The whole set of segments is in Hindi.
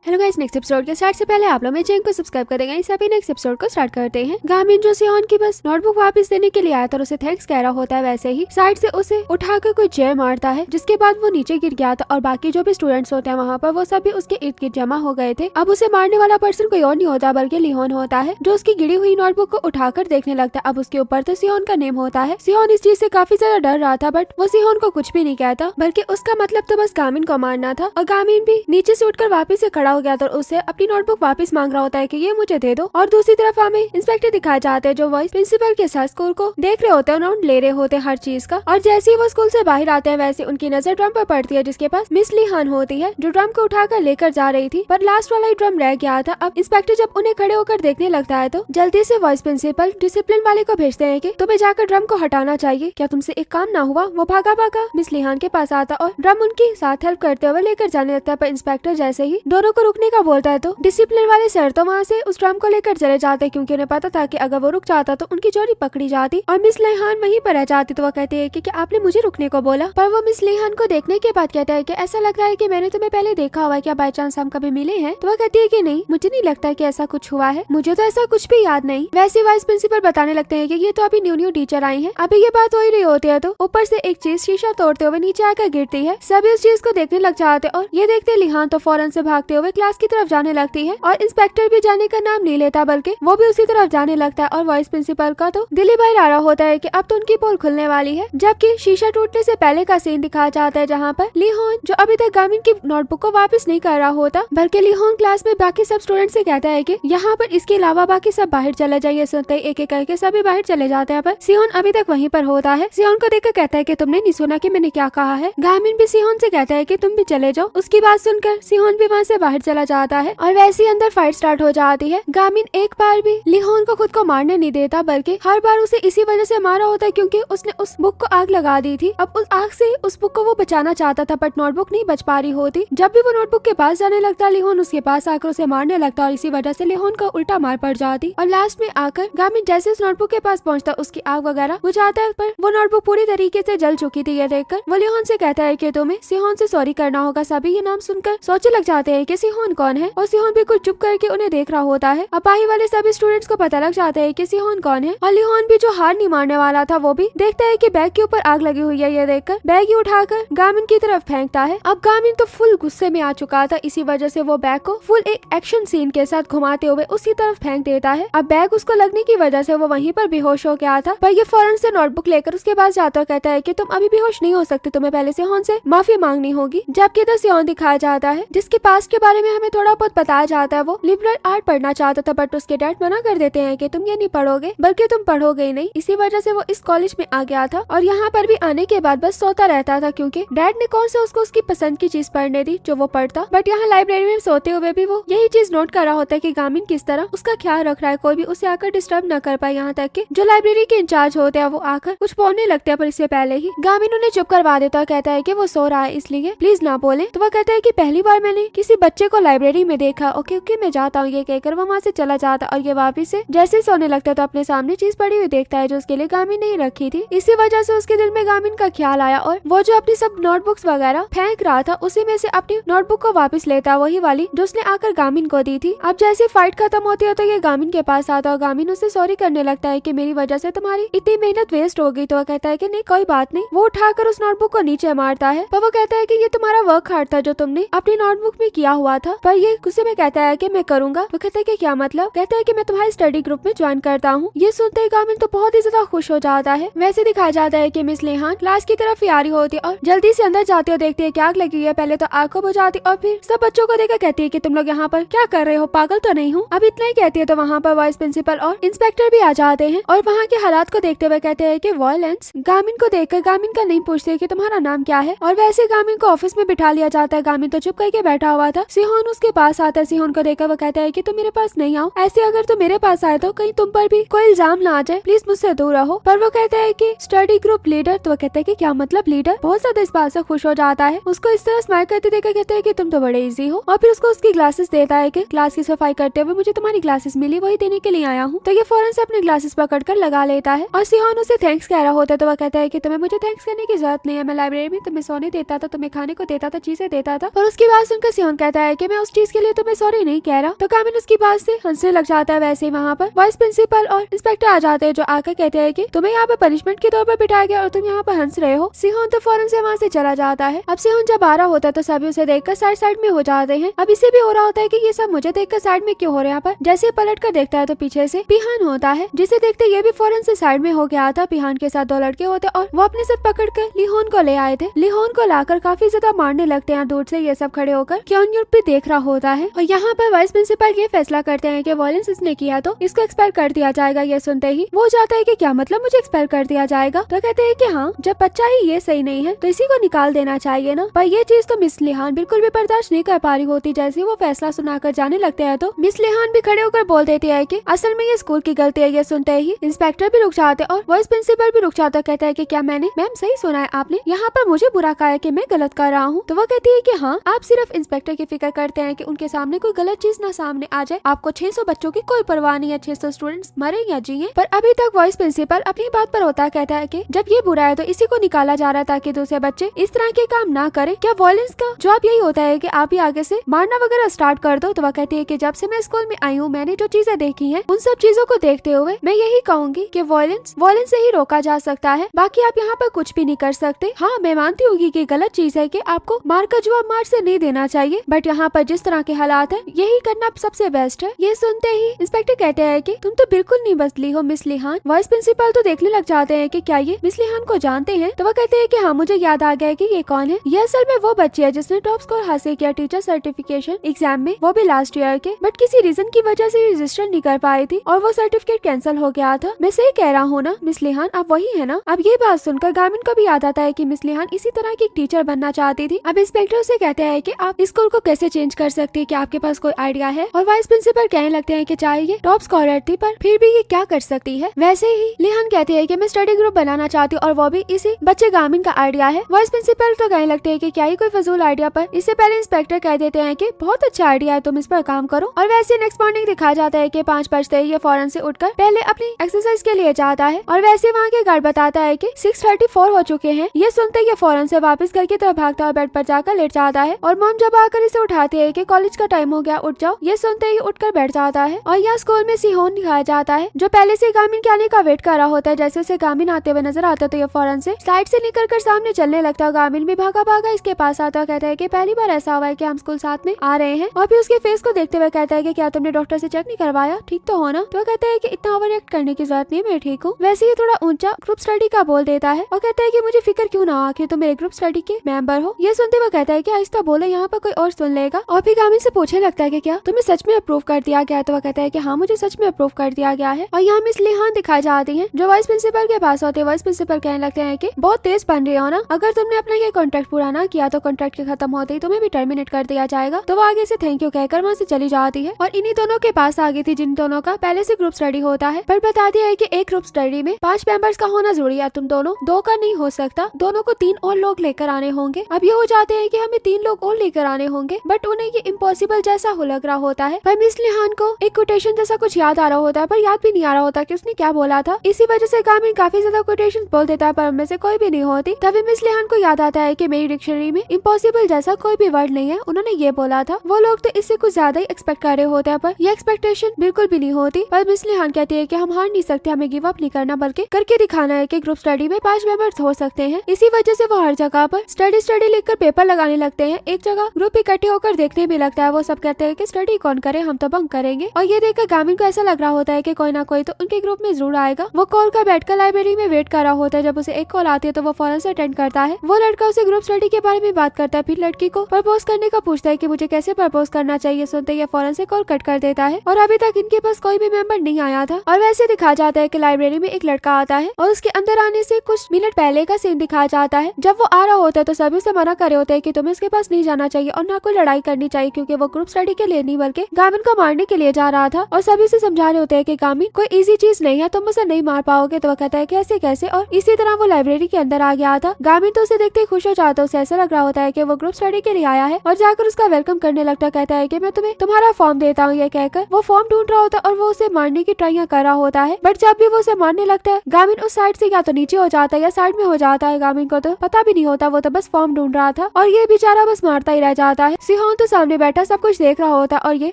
हेलो गाइस, नेक्स्ट एपिसोड के स्टार्ट से पहले आप लोग मेरे चैनल को सब्सक्राइब करेंगे। इस अभी नेक्स्ट एपिसोड को स्टार्ट करते हैं। गामिन जो सियोन की बस नोटबुक वापस देने के लिए आया था और उसे थैंक्स कह रहा होता है, वैसे ही साइड से उसे उठाकर कोई चेयर मारता है, जिसके बाद वो नीचे गिर गया था और बाकी जो भी स्टूडेंट्स होते हैं वहाँ पर वो सभी उसके इर्द गिर्द जमा हो गए थे। अब उसे मारने वाला पर्सन कोई और नहीं होता बल्कि लिहोन होता है, जो उसकी गिरी हुई नोटबुक को उठाकर देखने लगता है। अब उसके ऊपर तो सियोन का नेम होता है। सियोन इस चीज से काफी ज्यादा डर रहा था, बट वो सियोन को कुछ भी नहीं कहता, बल्कि उसका मतलब तो बस गामिन को मारना था। और गामिन भी नीचे से उठकर वापिस से खड़ा हो गया था और उसे अपनी नोटबुक वापस मांग रहा होता है कि ये मुझे दे दो। और दूसरी तरफ हमें इंस्पेक्टर दिखाए जाते हैं, जो वाइस प्रिंसिपल के साथ स्कूल को देख रहे होते हैं, नोट ले रहे होते हैं हर चीज का। और जैसे ही वो स्कूल से बाहर आते हैं वैसे उनकी नजर ड्रम पर पड़ती है, जिसके पास मिस लिहान होती है, जो ड्रम को उठाकर लेकर जा रही थी, पर लास्ट वाला ही ड्रम रह गया था। अब इंस्पेक्टर जब उन्हें खड़े होकर देखने लगता है तो जल्दी से वाइस प्रिंसिपल डिसिप्लिन वाले को भेजते हैं कि तुम्हें जाकर ड्रम को हटाना चाहिए, क्या तुमसे एक काम ना हुआ। वो भागा भागा मिस लिहान के पास आता और ड्रम उनकी साथ हेल्प करते हुए लेकर जाने लगता है, पर इंस्पेक्टर जैसे ही दोनों को रुकने का बोलता है तो डिसिप्लिन वाले सर तो वहाँ से उस ड्रम को लेकर चले जाते, क्योंकि उन्हें पता था कि अगर वो रुक जाता तो उनकी चोरी पकड़ी जाती और मिस लिहान वहीं पर रह जाती। तो वो कहती है कि आपने मुझे रुकने को बोला, पर वो मिस लिहान को देखने के बाद कहता है कि ऐसा लग रहा है कि मैंने तुम्हें पहले देखा हुआ है, क्या बाय चांस हम कभी मिले हैं। तो वो कहती है कि नहीं, मुझे नहीं लगता कि ऐसा कुछ हुआ है, मुझे तो ऐसा कुछ भी याद नहीं। वैसे वाइस प्रिंसिपल बताने लगते हैं कि ये तो अभी न्यू टीचर आई है। अभी ये बात हो ही रही होती है तो ऊपर से एक चीज शीशा तोड़ते हुए नीचे आकर गिरती है। सभी उस चीज को देखने लग जाते और ये देखते लिहान तो फौरन से भागते हुए क्लास की तरफ जाने लगती है और इंस्पेक्टर भी जाने का नाम नहीं लेता, बल्कि वो भी उसी तरफ जाने लगता है। और वाइस प्रिंसिपल का तो दिल ही बाहर आ रहा होता है कि अब तो उनकी पोल खुलने वाली है। जबकि शीशा टूटने से पहले का सीन दिखाया जाता है, जहाँ पर लिहोन जो अभी तक गामिन की नोटबुक को वापस नहीं कर रहा होता, बल्कि लिहोन क्लास में बाकी सब स्टूडेंट से कहता है कि यहाँ पर इसके अलावा बाकी सब बाहर चले जाइए। सुनते एक एक करके सभी बाहर चले जाते हैं, पर सियोन अभी तक वहीं पर होता है। सियोन को देखकर कहता है कि तुमने नहीं सुना कि मैंने क्या कहा है। गामिन भी सियोन से कहता है कि तुम भी चले जाओ। उसकी बात सुनकर सियोन भी वहाँ से बाहर चला जाता है और वैसे ही अंदर फाइट स्टार्ट हो जाती है। गामिन एक बार भी लिहोन को खुद को मारने नहीं देता, बल्कि हर बार उसे इसी वजह से मारा होता है क्योंकि उसने उस बुक को आग लगा दी थी। अब उस आग से उस बुक को वो बचाना चाहता था, बट नोटबुक नहीं बच पा रही होती। जब भी वो नोटबुक के पास जाने लगता, लिहोन उसके पास आकर उसे मारने लगता और इसी वजह से लिहोन को उल्टा मार पड़ जाती। और लास्ट में आकर गामिन जैसे उस नोटबुक के पास पहुंचता, उसकी आग वगैरह बुझाता है, पर वो नोटबुक पूरी तरीके से जल चुकी थी। ये देखकर वो लिहोन से कहता है कि तुम्हें सिहोन से सॉरी करना होगा। सभी ये नाम सुनकर सोचने लग जाते हैं कि सिहोन कौन है, और सिहोन भी कुछ चुप करके उन्हें देख रहा होता है। अब बाकी वाले सभी स्टूडेंट्स को पता लग जाता है कि सिहोन कौन है, और लिहोन भी जो हार नहीं मारने वाला था वो भी देखता है कि बैग के ऊपर आग लगी हुई है। ये देखकर बैग ही उठाकर गामिन की तरफ फेंकता है। अब गामिन तो फुल गुस्से में आ चुका था, इसी वजह से वो बैग को फुल एक एक्शन सीन के साथ घुमाते हुए उसी तरफ फेंक देता है। अब बैग उसको लगने की वजह से वो वहीं पर बेहोश हो गया था, पर ये फौरन से नोटबुक लेकर उसके पास जाता और कहता है कि तुम अभी बेहोश नहीं हो सकते, तुम्हें पहले सिहोन से माफी मांगनी होगी। जबकि तो सिहोन दिखाया जाता है, जिसके पास्ट के बारे में हमें थोड़ा बहुत बताया जाता है। वो लिबरल आर्ट पढ़ना चाहता था, बट उसके डैड मना कर देते हैं कि तुम ये नहीं पढ़ोगे, बल्कि तुम पढ़ोगे ही नहीं। इसी वजह से वो इस कॉलेज में आ गया था और यहाँ पर भी आने के बाद बस सोता रहता था, क्योंकि डैड ने कौन सा उसको उसकी पसंद की चीज पढ़ने दी जो वो पढ़ता। बट यहाँ लाइब्रेरी में सोते हुए भी वो यही चीज नोट कर रहा होता है कि गामिन किस तरह उसका ख्याल रख रहा है, कोई भी उसे आकर डिस्टर्ब न कर पाए। यहाँ तक कि जो लाइब्रेरी के इंचार्ज होते हैं वो आकर कुछ बोलने लगते हैं, पर इससे पहले ही गामिन उन्हें चुप करवा देता और कहता है कि वो सो रहा है, इसलिए प्लीज ना बोले। तो वो कहता है कि पहली बार मैंने किसी बच्चे को लाइब्रेरी में देखा। ओके ओके मैं जाता हूँ, ये कहकर वो वहाँ से चला जाता और ये वापिस से जैसे सोने लगता तो अपने सामने चीज पड़ी हुई देखता है जो उसके लिए गामिन नहीं रखी थी। इसी वजह से उसके दिल में गामिन का ख्याल आया और वो जो अपनी सब नोटबुक्स वगैरह फेंक रहा था उसी में से अपनी नोटबुक को वापस लेता, वही वाली जो उसने आकर गामिन को दी थी। अब जैसे फाइट खत्म होती है तो ये गामिन के पास आता और गामिन उसे सॉरी करने लगता है कि मेरी वजह से तुम्हारी इतनी मेहनत वेस्ट हो गई। तो वो कहता है कि नहीं कोई बात नहीं। वो उठाकर उस नोटबुक को नीचे मारता है, पर वो कहता है कि ये तुम्हारा वर्क हार्ड था जो तुमने अपनी नोटबुक में किया हुआ था। पर ये गुस्से में कहता है कि मैं करूंगा। वो कहता है कि क्या मतलब। कहता है कि मैं तुम्हारे स्टडी ग्रुप में ज्वाइन करता हूँ। ये सुनते ही गामिन तो बहुत ही ज्यादा खुश हो जाता है। वैसे दिखाया जाता है कि मिस लिहान क्लास की तरफ ही आ रही होती है और जल्दी से अंदर जाती है, देखती है कि आग लगी हुई है। पहले तो आग को बुझाती और फिर सब बच्चों को देखकर कहती है कि तुम लोग यहाँ पर क्या कर रहे हो, पागल तो नहीं हो। अब इतना ही कहती है तो वहाँ पर वाइस प्रिंसिपल और इंस्पेक्टर भी आ जाते हैं और वहाँ के हालात को देखते हुए कहते हैं कि वायलेंस। गामिन को देखकर गामिन का नहीं पूछते कि तुम्हारा नाम क्या है, और वैसे गामिन को ऑफिस में बिठा लिया जाता है। गामिन तो चुप करके बैठा हुआ था। सिहोन उसके पास आता है। सिहोन को देखकर वो कहता है कि तुम मेरे पास नहीं आओ, ऐसे अगर तुम मेरे पास आए तो कहीं तुम पर भी कोई इल्जाम ना आ जाए, प्लीज मुझसे दूर रहो। पर वो कहता है कि स्टडी ग्रुप लीडर। तो वो कहता है कि क्या मतलब लीडर। बहुत ज्यादा इस बात से खुश हो जाता है। उसको इस तरह स्माइल करते देखकर कहता है कि तुम तो बड़े इजी हो, और फिर उसको उसकी ग्लासेस देता है कि क्लास की सफाई करते हुए मुझे तुम्हारी ग्लासेस मिली, वही देने के लिए आया हूँ। तो ये फौरन से अपने ग्लासेस पकड़कर लगा लेता है और सिहोन उसे थैंक्स कह रहा होता है। तो वो कहता है कि तुम्हें मुझे थैंक्स करने की जरूरत नहीं है, मैं लाइब्रेरी में तुम्हें सोने देता था, तुम्हें खाने को देता था, चीजें देता था। और उसकी बात सुनकर सिहोन कहता है है कि मैं उस चीज के लिए तुम्हें सॉरी नहीं कह रहा। तो गामिन उसकी बात से हंसने लग जाता है। वैसे ही वहाँ पर वाइस प्रिंसिपल और इंस्पेक्टर आ जाते हैं, जो आकर कहते हैं कि तुम्हें यहाँ पर पनिशमेंट के तौर पर बिठाया गया और तुम यहाँ पर हंस रहे हो। सिहोन तो फौरन से वहाँ से चला जाता है। अब सिहोन जब आ रहा होता है तो सभी उसे देखकर साइड में हो जाते हैं। अब इसे भी हो रहा होता है कि ये सब मुझे देखकर साइड में क्यों हो रहे हैं यहाँ पर। जैसे पलट कर देखता है तो पीछे से पिहान होता है, जिसे देखते ये भी फौरन से साइड में हो गया था। पिहान के साथ 2 लड़के होते और वो अपने साथ पकड़कर लिहोन को ले आए थे। लिहोन को लाकर काफी ज्यादा मारने लगते हैं। दूर से ये सब खड़े होकर क्योंयूर भी देख रहा होता है और यहाँ पर वाइस प्रिंसिपल ये फैसला करते हैं कि वायलेंस इसने किया तो इसको एक्सपेल कर दिया जाएगा। ये सुनते ही वो जाता है कि क्या मतलब मुझे एक्सपेल कर दिया जाएगा। तो कहते हैं कि हाँ, जब बच्चा ही ये सही नहीं है तो इसी को निकाल देना चाहिए ना। पर ये चीज तो मिस लिहान बिल्कुल भी बर्दाश्त नहीं कर पा रही होती। जैसे वो फैसला सुनाकर जाने लगते हैं तो मिस लिहान भी खड़े होकर बोल देती है कि असल में ये स्कूल की गलती है। ये सुनते ही इंस्पेक्टर भी रुक जाते और वाइस प्रिंसिपल भी रुक जाता। कहता है कि क्या मैंने मैम सही सुना है, आपने यहाँ पर मुझे बुरा कहा है कि मैं गलत कर रहा हूँ। तो वो कहती है कि हाँ, आप सिर्फ इंस्पेक्टर की फिक्र करते हैं कि उनके सामने कोई गलत चीज ना सामने आ जाए। आपको 600 बच्चों की कोई परवाह नहीं है, 600 स्टूडेंट्स मरे या जिए। पर अभी तक वाइस प्रिंसिपल अपनी बात पर होता। कहता है कि जब ये बुरा है तो इसी को निकाला जा रहा है ताकि दूसरे बच्चे इस तरह के काम ना करें। क्या वायलेंस का जवाब यही होता है कि आप ही आगे से मारना वगैरह स्टार्ट कर दो। तो वह कहती है कि जब से मैं स्कूल में आई हूँ मैंने जो चीजें देखी हैं उन सब चीजों को देखते हुए मैं यही कहूंगी कि वायलेंस से ही रोका जा सकता है, बाकी आप यहाँ पर कुछ भी नहीं कर सकते। हाँ, मैं मानती हूँ कि गलत चीज है कि आपको मार का जवाब मार से नहीं देना चाहिए, बट यहाँ पर जिस तरह के हालात है यही करना सबसे बेस्ट है। ये सुनते ही इंस्पेक्टर कहते हैं कि तुम तो बिल्कुल नहीं बदली हो मिस लिहान। वाइस प्रिंसिपल तो देखने लग जाते हैं कि क्या ये मिस लिहान को जानते हैं। तो वो कहते हैं कि हाँ, मुझे याद आ गया है कि ये कौन है। ये असल में वो बच्ची है जिसने टॉप स्कोर हासिल किया टीचर सर्टिफिकेशन एग्जाम में, वो भी लास्ट ईयर के, बट किसी रीजन की वजह से रजिस्टर नहीं कर पाई थी और वो सर्टिफिकेट कैंसिल हो गया था। मैं सही कह रहा हूँ ना मिस लिहान, आप वही है ना। अब ये बात सुनकर गामिन को भी याद आता है कि मिस लिहान इसी तरह की टीचर बनना चाहती थी। अब इंस्पेक्टर से कहते हैं कि आप स्कूल को कैसे चेंज कर सकते हैं, क्या आपके पास कोई आइडिया है। और वाइस प्रिंसिपल कहने लगते हैं कि चाहे ये टॉप स्कोरर थी पर फिर भी ये क्या कर सकती है। वैसे ही लिहान कहती है कि मैं स्टडी ग्रुप बनाना चाहती हूँ और वो भी इसी बच्चे गामिन का आइडिया है। वाइस प्रिंसिपल तो कहने लगते हैं कि क्या ही कोई फजूल आइडिया, पर इससे पहले इंस्पेक्टर कह देते हैं कि बहुत अच्छा आइडिया है, तुम इस पर काम करो। और वैसे नेक्स्ट मॉर्निंग दिखाया जाता है कि 5 बजते ही ये फौरन से उठकर पहले अपनी एक्सरसाइज के लिए जाता है और वैसे वहाँ के गार्ड बताता है कि 6:34 हो चुके हैं। ये सुनते ही ये फौरन से वापस घर की तरफ भागता और बेड पर जाकर लेट जाता है और मॉम जब आकर इसे उठाती है कि कॉलेज का टाइम हो गया, उठ जाओ। ये सुनते ही उठकर बैठ जाता है और यहाँ स्कूल में सिहोन दिखाया जाता है जो पहले से गामिन के आने का वेट कर रहा होता है। जैसे उसे गामिन आते हुए नजर आता है तो ये फौरन से साइड से निकलकर सामने चलने लगता है। गामिन भी भागा भागा इसके पास आता है, कहता है कि पहली बार ऐसा हुआ है कि हम स्कूल साथ में आ रहे हैं। और फिर उसके फेस को देखते हुए कहता है कि क्या तुमने डॉक्टर से चेक नहीं करवाया, ठीक तो हो ना। तो कहता है कि इतना ओवर एक्ट करने की जरूरत नहीं, मैं ठीक हूँ। वैसे ही थोड़ा ऊंचा ग्रुप स्टडी का बोल देता है और कहता है कि मुझे फिक्र क्यों ना हो, आखिर तुम मेरे ग्रुप स्टडी के मेंबर हो। ये सुनते हुए कहता है कि आहिस्ता बोले, यहाँ पर कोई और सुन लेगा। और फिर गामिन से पूछने लगता है कि क्या तुम्हें सच में अप्रूव कर दिया गया है। तो वह कहता है कि हाँ, मुझे सच में अप्रूव कर दिया गया है। और यहाँ मिस लिहान दिखाई जाती है जो वाइस प्रिंसिपल के पास होते हैं। वाइस प्रिंसिपल कहने लगते हैं कि बहुत तेज बन रही हो ना, अगर तुमने अपना ये कॉन्ट्रैक्ट पूरा ना किया तो कॉन्ट्रैक्ट के खत्म होते ही तुम्हें भी टर्मिनेट कर दिया जाएगा। तो वो आगे से थैंक यू कहकर वहाँ से चली जाती है और इन्हीं दोनों के पास आ गई थी जिन दोनों का पहले से ग्रुप स्टडी होता है। पर बता दिया है कि एक ग्रुप स्टडी में 5 मेंबर्स का होना जरूरी है, तुम दोनों 2 का नहीं हो सकता, दोनों को 3 और लोग लेकर आने होंगे। अब ये हो जाते हैं कि हमें 3 लोग और लेकर आने होंगे, बट उन्हें ये इम्पॉसिबल जैसा हो लग रहा होता है। पर मिस लिहान को एक कोटेशन जैसा कुछ याद आ रहा होता है, पर याद भी नहीं आ रहा होता कि उसने क्या बोला था। इसी वजह से गामिन काफी ज्यादा कोटेशन बोल देता है पर उनमें से कोई भी नहीं होती। तभी मिस लिहान को याद आता है कि मेरी डिक्शनरी में इम्पॉसिबल जैसा कोई भी वर्ड नहीं है, उन्होंने ये बोला था। वो लोग तो इससे कुछ ज्यादा ही एक्सपेक्ट कर रहे होते हैं पर ये एक्सपेक्टेशन बिल्कुल भी नहीं होती। पर मिस लिहान कहती है कि हम हार नहीं सकते, हमें गिव अप नहीं करना बल्कि करके दिखाना है कि ग्रुप स्टडी में 5 मेंबर्स हो सकते हैं। इसी वजह से वो हर जगह पर स्टडी लिखकर पेपर लगाने लगते हैं। एक जगह ग्रुप इकट्ठे होकर देखने भी लगता है। वो सब कहते हैं कि स्टडी कौन करे, हम तो बंक करेंगे। और ये देखकर गामिन को ऐसा लग रहा होता है कि कोई ना कोई तो उनके ग्रुप में जरूर आएगा। वो कॉल का बैठकर लाइब्रेरी में वेट कर रहा होता है। जब उसे एक कॉल आती है तो वो फौरन से अटेंड करता है। वो लड़का उसे ग्रुप स्टडी के बारे में बात करता है, फिर लड़की को प्रपोज करने का पूछता है कि मुझे कैसे प्रपोज करना चाहिए। सुनते ही फौरन से कॉल कट कर देता है और अभी तक इनके पास कोई भी मेंबर नहीं आया था। और वैसे दिखाया जाता है कि लाइब्रेरी में एक लड़का आता है और उसके अंदर आने से कुछ मिनट पहले का सीन दिखाया जाता है। जब वो आ रहा होता है तो सभी उसे मना कर रहे होते हैं कि तुम्हें उसके पास नहीं जाना चाहिए और ना कोई लड़ाई करनी चाहिए, क्योंकि वो ग्रुप स्टडी के लिए नहीं बल्कि गामिन को मारने के लिए जा रहा था। और सभी उसे समझा रहे होते हैं कि गामिन कोई इजी चीज नहीं है, तुम उसे नहीं मार पाओगे। तो वो कहता है कैसे कैसे। और इसी तरह वो लाइब्रेरी के अंदर आ गया था। गामिन तो उसे देखते ही खुश हो जाता है, उसे ऐसा लग रहा होता है कि वो ग्रुप स्टडी के लिए आया है और जाकर उसका वेलकम करने लगता है। कहता है कि मैं तुम्हें तुम्हारा फॉर्म देता हूँ। ये कहकर वो फॉर्म ढूंढ रहा होता है और वो उसे मारने की ट्राइयां कर रहा होता है। बट जब भी वो उसे मारने लगता है गामिन उस साइड से या तो नीचे हो जाता है या साइड में हो जाता है। गामिन को तो पता भी नहीं होता, वो तो बस फॉर्म ढूंढ रहा था और ये बेचारा बस मारता ही रह जाता है। सिहोन तो सामने बैठा सब कुछ देख रहा होता और ये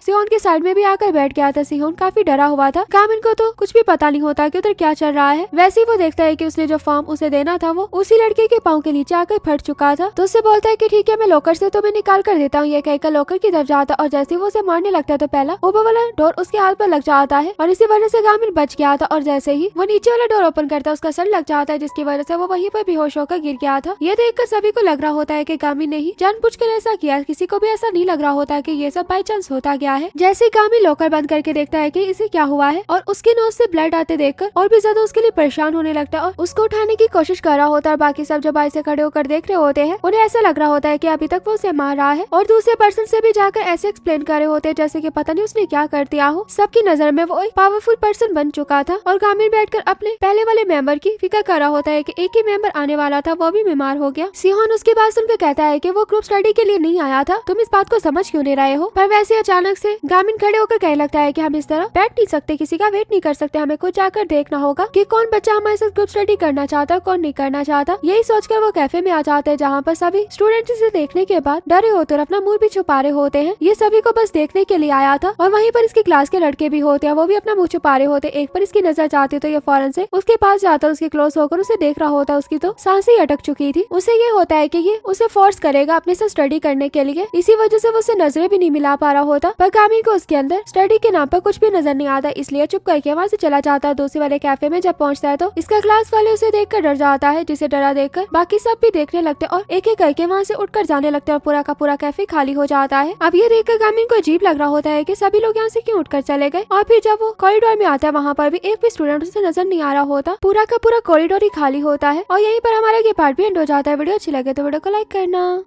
सिहोन के साइड में भी आकर बैठ गया था। सिहोन काफी डरा हुआ था। गामिन को तो कुछ भी पता नहीं होता कि उधर क्या चल रहा है। वैसे ही वो देखता है कि उसने जो फॉर्म उसे देना था वो उसी लड़के के पाँव के नीचे आकर फट चुका था। तो उससे बोलता है कि ठीक है, मैं लॉकर से तुम्हें निकाल कर देता हूँ। ये कहकर लॉकर की तरफ जाता और जैसे ही वो उसे मारने लगता है तो पहला ऊपर वाला डोर उसके हाथ पर लग जाता है और इसी वजह से गामिन बच गया था। और जैसे ही वो नीचे वाला डोर ओपन करता है उसका सर लग जाता है, जिसकी वजह से वो वहीं पर बेहोश होकर गिर गया था। ये देखकर सभी को लग रहा होता है कि गामिन ने ही जानबूझकर ऐसा किया। किसी को भी ऐसा नहीं लग रहा होता कि ये सब बाई चांस होता गया है। जैसे ही गामिन लॉकर बंद करके देखता है कि इसे क्या हुआ है और उसकी नोज से ब्लड आते देखकर और भी ज्यादा उसके लिए परेशान होने लगता है और उसको उठाने की कोशिश कर रहा होता है। और बाकी सब जो बाई से खड़े होकर देख रहे होते हैं उन्हें ऐसा लग रहा होता है कि अभी तक वो उसे मार रहा है और दूसरे पर्सन से भी जाकर ऐसे एक्सप्लेन कर रहे होते हैं जैसे कि पता नहीं उसने क्या कर दिया हो। सबकी नजर में वो एक पावरफुल पर्सन बन चुका था और गामिन बैठकर अपने पहले वाले मेंबर की फिक्र कर रहा होता है कि एक ही मेंबर आने वाला था, वो भी बीमार हो गया। सिहोन उसकी बात सुनकर कहता है कि वो ग्रुप स्टडी के लिए नहीं आया था, तुम इस बात को समझ क्यों नहीं रहे हो। पर वैसे अचानक से गामिन खड़े होकर कहने लगता है कि हम इस तरह बैठ नहीं सकते, किसी का वेट नहीं कर सकते, हमें कुछ जाकर देखना होगा कि कौन बच्चा हमारे साथ ग्रुप स्टडी करना चाहता है, कौन नहीं करना चाहता। यही सोचकर वो कैफे में आ जाते हैं जहाँ पर सभी स्टूडेंट इसे देखने के बाद डरे होते और अपना मुंह भी छुपा रहे होते हैं। ये सभी को बस देखने के लिए आया था और वहीं पर इसकी क्लास के लड़के भी होते हैं, वो भी अपना मुंह छुपा रहे होते। एक पर इसकी नजर जाती तो ये फौरन से उसके पास जाता, उसके क्लोज होकर उसे देख रहा होता। उसकी तो सांसें ही अटक चुकी थी। उसे ये होता है कि ये उसे फोर्स करेगा अपने साथ स्टडी करने के लिए, इसी वजह से वो उसे नजरें भी नहीं मिला पा रहा होता। पर गामिन को उसके अंदर स्टडी के नाम पर कुछ भी नजर नहीं आता, इसलिए चुप करके वहाँ से चला जाता है। दूसरे वाले कैफे में जब पहुँचता है तो इसका क्लास वाले उसे देखकर डर जाता है, जिसे डरा देखकर बाकी सब भी देखने लगते और एक एक करके वहाँ से उठकर जाने लगते और पूरा का पूरा कैफे खाली हो जाता है। अब ये देखकर गामिन को अजीब लग रहा होता है कि सभी लोग यहाँ से क्यों उठकर चले गए। और फिर जब वो कॉरिडोर में आता है वहाँ पर भी एक भी स्टूडेंट उसे नजर नहीं आ रहा होता, पूरा का पूरा कॉरिडोर ही खाली होता है। और यहीं पर हमारा ये पार्ट भी एंड हो जाता है। वीडियो अच्छी लगे तो वीडियो को लाइक करना।